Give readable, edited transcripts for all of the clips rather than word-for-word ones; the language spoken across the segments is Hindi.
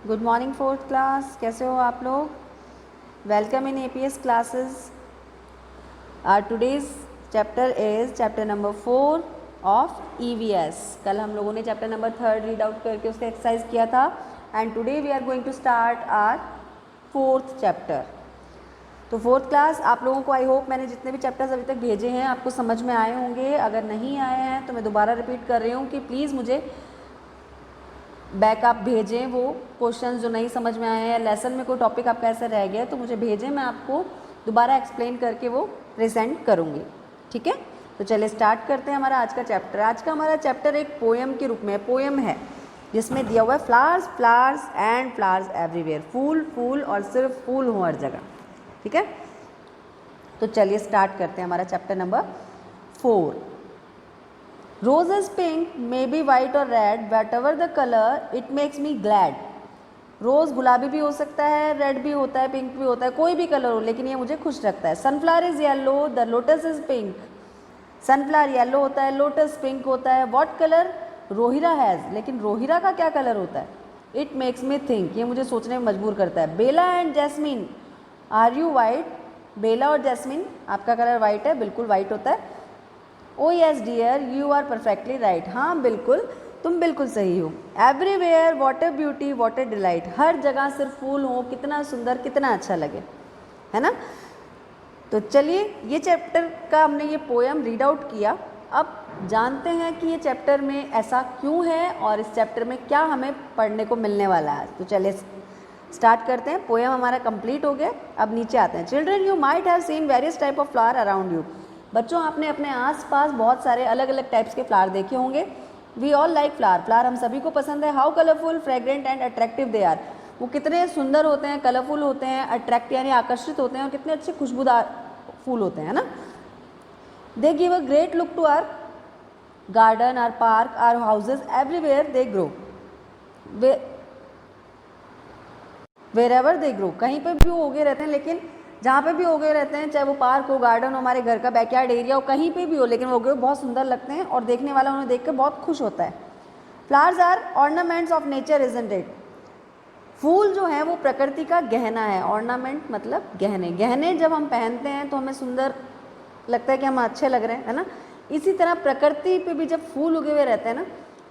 गुड मॉर्निंग फोर्थ क्लास, कैसे हो आप लोग? Welcome in APS classes. Our today's chapter is chapter number 4 of EVS. कल हम लोगों ने चैप्टर नंबर 3 रीड आउट करके उसका एक्सरसाइज किया था and today we are going to start our 4th chapter. तो फोर्थ क्लास आप लोगों को आई होप मैंने जितने भी चैप्टर्स अभी तक भेजे हैं आपको समझ में आए होंगे। अगर नहीं आए हैं तो मैं दोबारा रिपीट कर रही हूँ कि प्लीज़ मुझे बैक आप भेजें वो क्वेश्चन जो नहीं समझ में आए हैं, लेसन में कोई टॉपिक आपका ऐसा रह गया तो मुझे भेजें, मैं आपको दोबारा एक्सप्लेन करके वो प्रेजेंट करूँगी। ठीक है, तो चलिए स्टार्ट करते हैं हमारा आज का चैप्टर। आज का हमारा चैप्टर एक पोएम के रूप में पोएम है जिसमें दिया हुआ है flowers flowers and flowers everywhere, फूल फूल और सिर्फ फूल हो हर जगह। ठीक है, तो चलिए स्टार्ट करते हैं हमारा chapter number 4। Rose is pink, maybe white or red, whatever the color, it makes me glad. रोज़ गुलाबी भी हो सकता है, रेड भी होता है, पिंक भी होता है, कोई भी कलर हो, लेकिन ये मुझे खुश रखता है। Sunflower is yellow, the lotus is pink. Sunflower yellow होता है, लोटस पिंक होता है। व्हाट कलर रोहिरा हैज़, लेकिन रोहिरा का क्या कलर होता है? इट मेक्स मी थिंक, ये मुझे सोचने में मजबूर करता है। Bela and jasmine, are you white? बेला और जैस्मिन, आपका कलर वाइट है? बिल्कुल वाइट होता है। Oh yes dear, you are perfectly right, हाँ बिल्कुल, तुम बिल्कुल सही हो। Everywhere what a beauty what a delight, हर जगह सिर्फ फूल हो, कितना सुंदर, कितना अच्छा लगे, है ना। तो चलिए ये चैप्टर का हमने ये पोएम रीड आउट किया। अब जानते हैं कि ये चैप्टर में ऐसा क्यों है और इस चैप्टर में क्या हमें पढ़ने को मिलने वाला है। तो चलिए स्टार्ट करते हैं। पोएम हमारा कंप्लीट हो गया, अब नीचे आते हैं। Children, you might have seen various type of flower around you. बच्चों, आपने अपने आसपास बहुत सारे अलग अलग टाइप्स के फ्लावर देखे होंगे। We all like flower, flower हम सभी को पसंद है। How colourful, fragrant and attractive they are, वो कितने सुंदर होते हैं, कलरफुल होते हैं, अट्रैक्ट यानी आकर्षित होते हैं और कितने अच्छे खुशबूदार फूल होते हैं ना। They give a great look to our garden, our park, our houses, everywhere they grow, wherever they grow, कहीं पर भी वो उगे रहते हैं, लेकिन जहाँ पे भी उगे रहते हैं, चाहे वो पार्क हो, गार्डन हो, हमारे घर का बैकयार्ड एरिया हो, कहीं पे भी हो, लेकिन वो उगे बहुत सुंदर लगते हैं और देखने वाला उन्हें देख कर बहुत खुश होता है। Flowers are ornaments of nature, isn't it, फूल जो है वो प्रकृति का गहना है। ऑर्नामेंट मतलब गहने, गहने जब हम पहनते हैं तो हमें सुंदर लगता है कि हम अच्छे लग रहे हैं, है ना। इसी तरह प्रकृति पे भी जब फूल उगे हुए रहते हैं ना,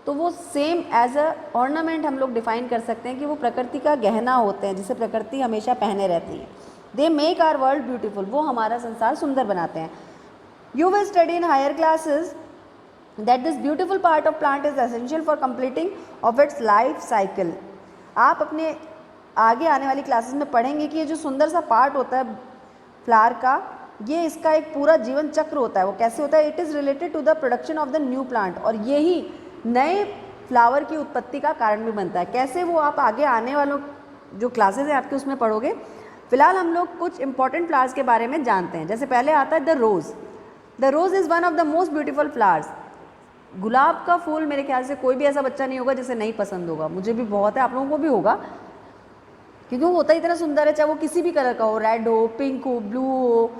तो वो सेम एज अ ऑर्नामेंट हम लोग डिफाइन कर सकते हैं कि वो प्रकृति का गहना होते हैं जिसे प्रकृति हमेशा पहने रहती है। They make our world beautiful, वो हमारा संसार सुंदर बनाते हैं। You will study in higher classes that this beautiful part of plant is essential for completing of its life cycle. आप अपने आगे आने वाली क्लासेस में पढ़ेंगे कि ये जो सुंदर सा पार्ट होता है फ्लावर का, ये इसका एक पूरा जीवन चक्र होता है। वो कैसे होता है? It is related to the production of the new plant, और यही नए फ्लावर की उत्पत्ति का कारण भी बनता है। कैसे, वो आप आगे आने वालों जो क्लासेस हैं आपके उसमें पढ़ोगे। फिलहाल हम लोग कुछ इंपॉर्टेंट फ्लावर्स के बारे में जानते हैं। जैसे पहले आता है the rose. The rose is one of the most beautiful flowers. गुलाब का फूल मेरे ख्याल से कोई भी ऐसा बच्चा नहीं होगा जिसे नहीं पसंद होगा। मुझे भी बहुत है, आप लोगों को भी होगा, क्योंकि वो होता ही इतना सुंदर है, चाहे वो किसी भी कलर का हो, रेड हो, पिंक हो, ब्लू हो,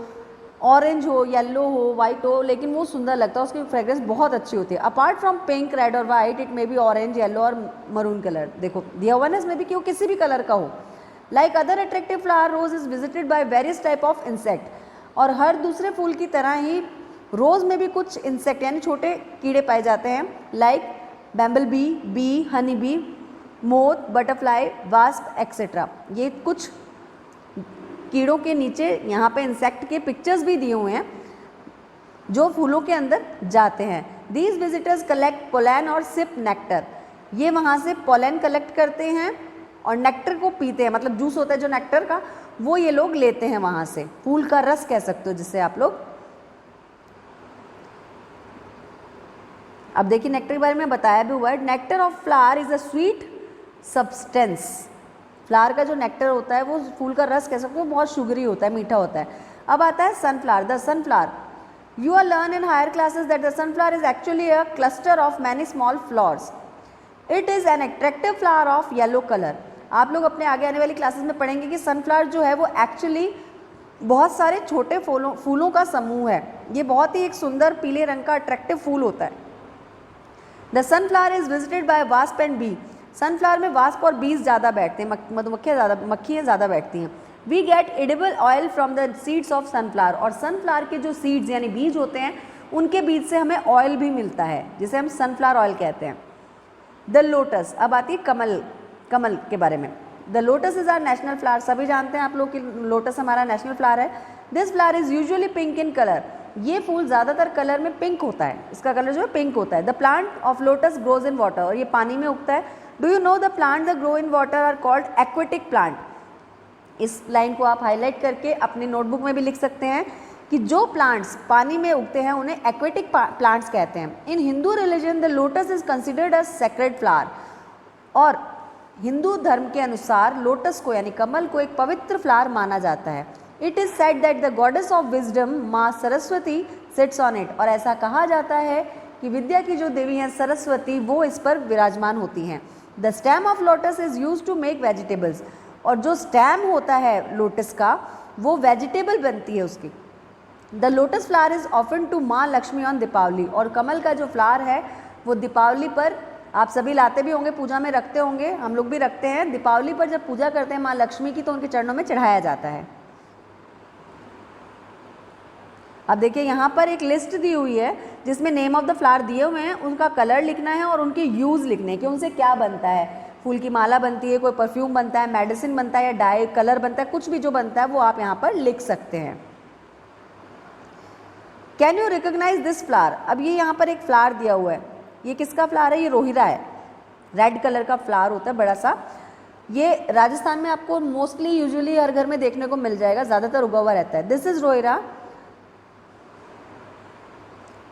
ऑरेंज हो, येलो हो, वाइट हो, लेकिन वो सुंदर लगता है, उसकी फ्रेग्रेंस बहुत अच्छी होती है। अपार्ट फ्रॉम पिंक, रेड और white, it may be orange, yellow और मरून कलर। देखो दी अवेयरनेस में भी कि वो किसी भी कलर का हो। Like other attractive flower, rose is visited by various type of insect, और हर दूसरे फूल की तरह ही रोज में भी कुछ इंसेक्ट यानी छोटे कीड़े पाए जाते हैं। Like bumble bee, honey bee, moth, butterfly, wasp et cetera. ये कुछ कीड़ों के नीचे यहाँ पे इंसेक्ट के पिक्चर्स भी दिए हुए हैं जो फूलों के अंदर जाते हैं। दीज विजिटर्स कलेक्ट पोलन और सिप नेक्टर, ये वहाँ से पोलन कलेक्ट करते हैं और नेक्टर को पीते हैं, मतलब जूस होता है जो नेक्टर का, वो ये लोग लेते हैं वहाँ से। फूल का रस कह सकते हो जिससे आप लोग। अब देखिए नेक्टर के बारे में बताया भी हुआ है। Nectar of flower is a sweet substance, flower का जो नेक्टर होता है वो फूल का रस कह सकते हो, बहुत शुगरी होता है, मीठा होता है। अब आता है sunflower. The sunflower, you are learn in higher classes that the sunflower is actually a cluster of many small flowers. It is an attractive flower of yellow colour. आप लोग अपने आगे आने वाली क्लासेस में पढ़ेंगे कि सनफ्लावर जो है वो एक्चुअली बहुत सारे छोटे फूलों का समूह है। ये बहुत ही एक सुंदर पीले रंग का अट्रैक्टिव फूल होता है। The sunflower is visited by wasp and bee. Sunflower में वास्प और बीज ज़्यादा बैठते हैं, मक्खियाँ ज़्यादा बैठती हैं। We get edible oil from the seeds of sunflower, और सनफ्लावर के जो सीड्स यानी बीज होते हैं उनके बीज से हमें ऑयल भी मिलता है जिसे हम सनफ्लावर ऑयल कहते हैं। द लोटस, अब आती है कमल के बारे में। The lotus is our national flower, सभी जानते हैं आप लोग कि लोटस हमारा नेशनल फ्लावर है। This flower is usually pink in colour, ये फूल ज़्यादातर कलर में पिंक होता है, इसका कलर जो है पिंक होता है। The plant of lotus grows in water, और ये पानी में उगता है। Do you know the plant the grow in water are called aquatic plant. इस लाइन को आप हाईलाइट करके अपनी नोटबुक में भी लिख सकते हैं कि जो प्लांट्स पानी में उगते हैं उन्हें एक्वेटिक प्लांट्स कहते हैं। In Hindu religion the lotus is considered a sacred flower, और हिंदू धर्म के अनुसार लोटस को यानी कमल को एक पवित्र फ्लावर माना जाता है। It is said that the goddess of wisdom माँ सरस्वती सिट्स ऑन इट, और ऐसा कहा जाता है कि विद्या की जो देवी हैं सरस्वती वो इस पर विराजमान होती हैं। The stem of lotus is use to make vegetables, और जो स्टेम होता है लोटस का वो वेजिटेबल बनती है उसकी। The lotus flower is often to Maa Lakshmi on Deepawali, और कमल का जो फ्लावर है वो दीपावली पर आप सभी लाते भी होंगे, पूजा में रखते होंगे, हम लोग भी रखते हैं। दीपावली पर जब पूजा करते हैं माँ लक्ष्मी की तो उनके चरणों में चढ़ाया जाता है। अब देखिए यहाँ पर एक लिस्ट दी हुई है जिसमें नेम ऑफ द फ्लावर दिए हुए हैं, उनका कलर लिखना है और उनके यूज़ लिखने हैं कि उनसे क्या बनता है। फूल की माला बनती है, कोई परफ्यूम बनता है, मेडिसिन बनता है, या डाई कलर बनता है, कुछ भी जो बनता है वो आप यहाँ पर लिख सकते हैं। Can you recognise this flower, अब ये यहाँ पर एक फ्लावर दिया हुआ है, ये किसका फ्लावर है, ये रोहिरा है, रेड कलर का फ्लावर होता है बड़ा सा। ये राजस्थान में आपको मोस्टली यूजुअली हर घर में देखने को मिल जाएगा, ज़्यादातर उगा हुआ रहता है। This is rohira.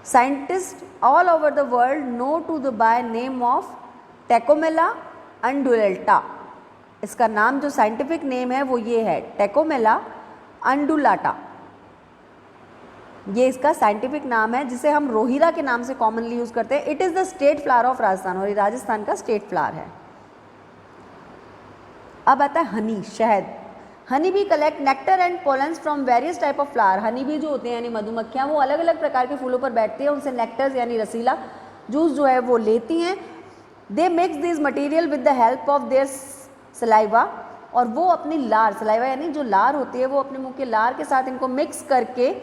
Scientist all over the world know to the by name of Tecomella undulata, इसका नाम जो साइंटिफिक नेम है वो ये है टेकोमेला अंडुलाटा, ये इसका साइंटिफिक नाम है जिसे हम रोहिरा के नाम से कॉमनली यूज करते हैं। It is the state flower of Rajasthan, और ये राजस्थान का स्टेट फ्लावर है। अब आता है हनी, शहद। Honey bee collect nectar and pollens from various type of flower. Honey bee जो होते हैं यानी मधुमक्खियाँ वो अलग अलग प्रकार के फूलों पर बैठती हैं, उनसे नेक्टर्स यानी रसीला जूस जो है वो लेती हैं। They mix this material with the help of their saliva, और वो अपनी लार, सलाइवा यानी जो लार होती है वो अपने मुंह के लार के साथ इनको मिक्स करके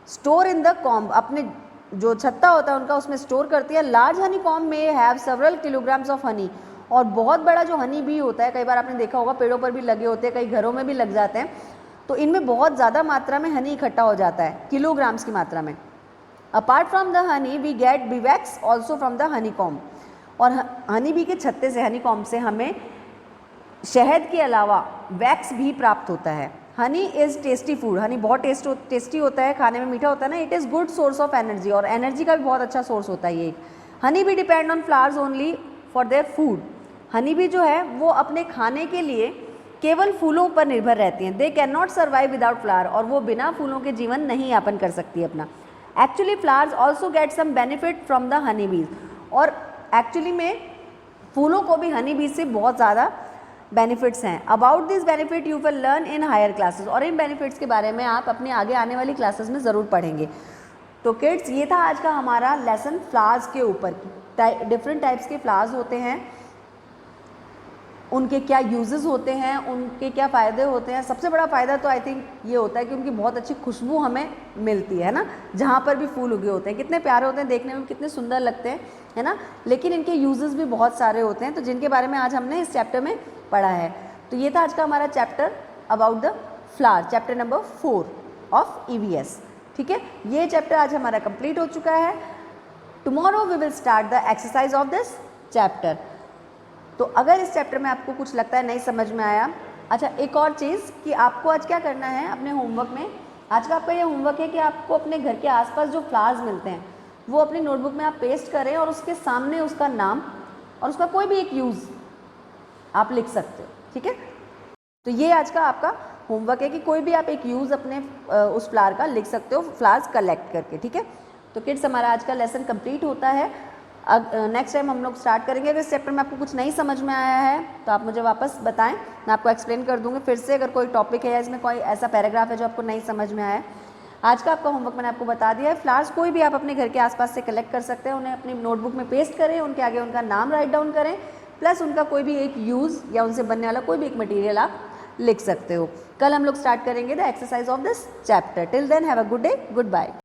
स्टोर इन द कॉम्ब, अपने जो छत्ता होता है उनका उसमें स्टोर करती है। लार्ज हनी कॉम्ब में have several kilograms of honey, और बहुत बड़ा जो हनी बी होता है, कई बार आपने देखा होगा पेड़ों पर भी लगे होते हैं, कई घरों में भी लग जाते हैं, तो इनमें बहुत ज़्यादा मात्रा में हनी इकट्ठा हो जाता है, किलोग्राम्स की मात्रा में। Apart from the honey we get bee wax also from the honeycomb, और हनी बी के छत्ते से, हनी कॉम्ब से हमें शहद के अलावा वैक्स भी प्राप्त होता है। Honey is tasty food, Honey बहुत टेस्टी होता है, खाने में मीठा होता है ना। It is good source of energy, और एनर्जी का भी बहुत अच्छा सोर्स होता है ये। Honey bee depend on flowers only for their food, honey bee जो है वो अपने खाने के लिए केवल फूलों पर निर्भर रहती हैं। They can not survive without flower, और वो बिना फूलों के जीवन नहीं यापन कर सकती है अपना। Actually flowers also get some benefit from the honey bees, और एक्चुअली में फूलों को भी हनी बीज से बहुत ज़्यादा बेनिफिट्स हैं। About this benefit you will learn in higher classes, और इन बेनिफिट्स के बारे में आप अपने आगे आने वाली क्लासेस में ज़रूर पढ़ेंगे। तो किड्स, ये था आज का हमारा लेसन फ्लावर्स के ऊपर। डिफरेंट टाइप्स के फ्लावर्स होते हैं, उनके क्या यूजेस होते हैं, उनके क्या फ़ायदे होते हैं। सबसे बड़ा फ़ायदा तो आई थिंक ये होता है कि उनकी बहुत अच्छी खुशबू हमें मिलती है ना, जहाँ पर भी फूल उगे होते हैं कितने प्यारे होते हैं, देखने में कितने सुंदर लगते हैं, है ना। लेकिन इनके यूजेस भी बहुत सारे होते हैं, तो जिनके बारे में आज हमने इस चैप्टर में पढ़ा है। तो ये था आज का हमारा chapter about the flower, chapter number 4 of EVS। ठीक है, ये चैप्टर आज हमारा कंप्लीट हो चुका है। Tomorrow we will start the exercise of this chapter. तो अगर इस चैप्टर में आपको कुछ लगता है नहीं समझ में आया, अच्छा एक और चीज़ कि आपको आज क्या करना है अपने होमवर्क में, आज का आपका ये होमवर्क है कि आपको अपने घर के आसपास जो फ्लावर्स मिलते हैं वो अपनी नोटबुक में आप पेस्ट करें, और उसके सामने उसका नाम और उसका कोई भी एक यूज़ आप लिख सकते हो। ठीक है, तो ये आज का आपका होमवर्क है कि कोई भी आप एक यूज़ अपने उस फ्लावर का लिख सकते हो, फ्लावर्स कलेक्ट करके। ठीक है, तो किड्स हमारा आज का लेसन कंप्लीट होता है। नेक्स्ट टाइम हम लोग स्टार्ट करेंगे। अगर इस चैप्टर में आपको कुछ नहीं समझ में आया है तो आप मुझे वापस बताएं, मैं आपको एक्सप्लेन कर दूँगी फिर से। अगर कोई टॉपिक है या इसमें कोई ऐसा पैराग्राफ है जो आपको नहीं समझ में आया है, आज का आपका होमवर्क मैंने आपको बता दिया है। फ्लावर्स कोई भी आप अपने घर के आसपास से कलेक्ट कर सकते हैं, उन्हें अपनी नोटबुक में पेस्ट करें, उनके आगे उनका नाम राइट डाउन करें, प्लस उनका कोई भी एक यूज़ या उनसे बनने वाला कोई भी एक मटेरियल आप लिख सकते हो। कल हम लोग स्टार्ट करेंगे the exercise of this chapter. Till then have a good day, good bye.